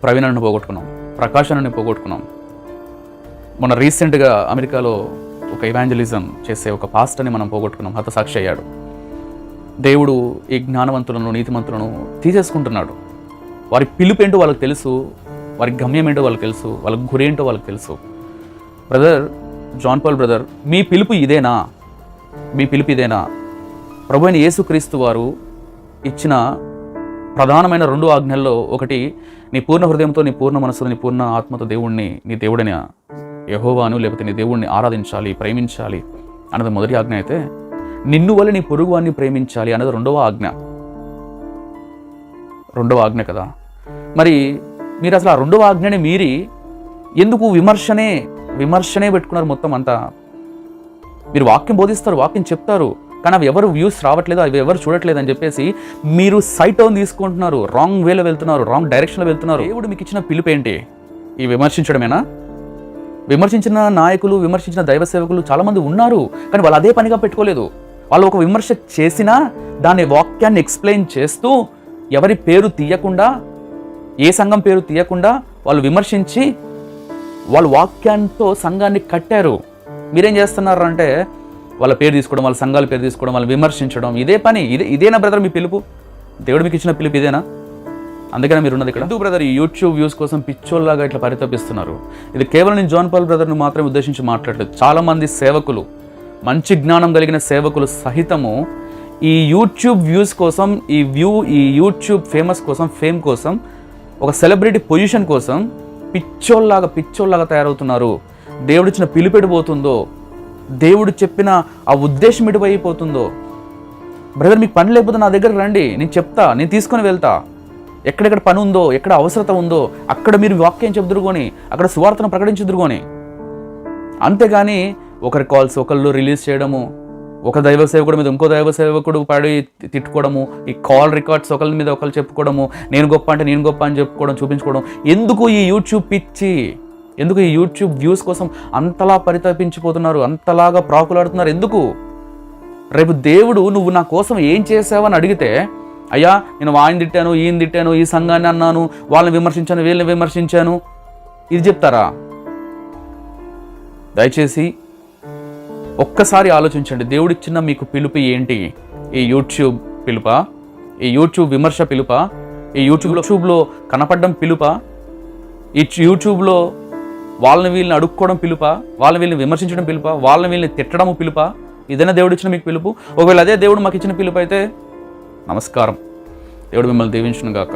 ప్రవీణ్ని పోగొట్టుకున్నాం, ప్రకాశాన్ని పోగొట్టుకున్నాం. మొన్న రీసెంట్గా అమెరికాలో ఒక ఇవాంజలిజం చేసే ఒక పాస్టర్ని మనం పోగొట్టుకున్నాం, హతసాక్షి అయ్యాడు. దేవుడు ఈ జ్ఞానవంతులను, నీతిమంతులను తీసేసుకుంటున్నాడు. వారి పిలుపేంటో వాళ్ళకి తెలుసు, వారి గమ్యం ఏంటో వాళ్ళకి తెలుసు, వాళ్ళ గురి ఏంటో వాళ్ళకి తెలుసు. బ్రదర్ జాన్ పాల్ బ్రదర్, మీ పిలుపు ఇదేనా? మీ పిలుపు ఇదేనా? ప్రభు అయిన యేసుక్రీస్తు వారు ఇచ్చిన ప్రధానమైన 2 ఆజ్ఞల్లో ఒకటి, నీ పూర్ణ హృదయంతో, నీ పూర్ణ మనస్సుతో, నీ పూర్ణ ఆత్మతో దేవుణ్ణి, నీ దేవుడిని యెహోవాను లేకపోతే నీ దేవుణ్ణి ఆరాధించాలి, ప్రేమించాలి అన్నది మొదటి ఆజ్ఞ అయితే, నిన్ను వల్ల నీ పొరుగువాన్ని ప్రేమించాలి అన్నది 2వ ఆజ్ఞ. 2వ ఆజ్ఞ కదా. మరి మీరు అసలు ఆ 2వ ఆజ్ఞని మీరి ఎందుకు విమర్శనే పెట్టుకున్నారు మొత్తం అంతా? మీరు వాక్యం బోధిస్తారు, వాక్యం చెప్తారు, కానీ అవి ఎవరు వ్యూస్ రావట్లేదు, అవి ఎవరు చూడట్లేదు అని చెప్పేసి మీరు సైట్ ఆన్ తీసుకుంటున్నారు, రాంగ్ వేలో వెళ్తున్నారు, రాంగ్ డైరెక్షన్లో వెళ్తున్నారు. దేవుడు మీకు ఇచ్చిన పిలుపు ఏంటి? ఈ విమర్శించడమేనా? విమర్శించిన నాయకులు, విమర్శించిన దైవ సేవకులు చాలామంది ఉన్నారు, కానీ వాళ్ళు అదే పనిగా పెట్టుకోలేదు. వాళ్ళు ఒక విమర్శ చేసినా దాని వాక్యాన్ని ఎక్స్ప్లెయిన్ చేస్తూ ఎవరి పేరు తీయకుండా, ఏ సంఘం పేరు తీయకుండా వాళ్ళు విమర్శించి వాళ్ళు వాక్యంతో సంఘాన్ని కట్టారు. మీరేం చేస్తున్నారు అంటే వాళ్ళ పేరు తీసుకోవడం, వాళ్ళ సంఘాల పేరు తీసుకోవడం, వాళ్ళు విమర్శించడం, ఇదే పని. ఇదేనా బ్రదర్ మీ పిలుపు? దేవుడు మీకు ఇచ్చిన పిలుపు ఇదేనా? అందుకనే మీరు ఉన్నది ఇక్కడ. ఎందుకు బ్రదర్ ఈ యూట్యూబ్ వ్యూస్ కోసం పిచ్చోల్లాగా ఇట్లా పరితపిస్తున్నారు? ఇది కేవలం నేను జాన్ పాల్ బ్రదర్ని మాత్రమే ఉద్దేశించి మాట్లాడలేదు. చాలామంది సేవకులు, మంచి జ్ఞానం కలిగిన సేవకులు సహితము ఈ యూట్యూబ్ వ్యూస్ కోసం, ఈ యూట్యూబ్ ఫేమ్ కోసం, ఒక సెలబ్రిటీ పొజిషన్ కోసం పిచ్చోల్లాగా తయారవుతున్నారు. దేవుడిచ్చిన పిలుపు ఎడిపోతుందో, దేవుడు చెప్పిన ఆ ఉద్దేశం ఎడిపోయిపోతుందో. బ్రదర్ మీకు పని లేకపోతే నా దగ్గరకు రండి, నేను చెప్తా, నేను తీసుకొని వెళ్తా. ఎక్కడెక్కడ పని ఉందో, ఎక్కడ అవసరత ఉందో అక్కడ మీరు వాక్యం చెబుదురుకొని, అక్కడ సువార్తను ప్రకటించుదురుకొని. అంతేగాని ఒకరి కాల్స్ ఒకళ్ళు రిలీజ్ చేయడము, ఒక దైవ సేవకుడు మీద ఇంకో దైవ సేవకుడు పడి తిట్టుకోవడము, ఈ కాల్ రికార్డ్స్ ఒకరి మీద ఒకరు చెప్పుకోవడము, నేను గొప్ప అని చెప్పుకోవడం, చూపించుకోవడం. ఎందుకు ఈ యూట్యూబ్ పిచ్చి? ఎందుకు ఈ యూట్యూబ్ వ్యూస్ కోసం అంతలా పరితపించిపోతున్నారు, అంతలాగా ప్రాకులాడుతున్నారు? ఎందుకు? రేపు దేవుడు నువ్వు నా కోసం ఏం చేసావని అడిగితే, అయ్యా నేను ఆయన తిట్టాను, ఈయన తిట్టాను, ఈ సంఘాన్ని అన్నాను, వాళ్ళని విమర్శించాను, వీళ్ళని విమర్శించాను, ఇది చెప్తారా? దయచేసి ఒక్కసారి ఆలోచించండి. దేవుడిచ్చిన మీకు పిలుపు ఏంటి? ఈ యూట్యూబ్ పిలుపా? ఈ యూట్యూబ్ విమర్శ పిలుపా? ఈ యూట్యూబ్లో కనపడడం పిలుపా? ఈ యూట్యూబ్లో వాళ్ళని వీళ్ళని అడుక్కోవడం పిలుపా? వాళ్ళని వీళ్ళని విమర్శించడం పిలుపా? వాళ్ళని వీళ్ళని తిట్టడం పిలుపా? ఇదైనా దేవుడు ఇచ్చిన మీకు పిలుపు? ఒకవేళ అదే దేవుడు మాకు ఇచ్చిన పిలుపు అయితే నమస్కారం. దేవుడు మిమ్మల్ని దీవించును గాక.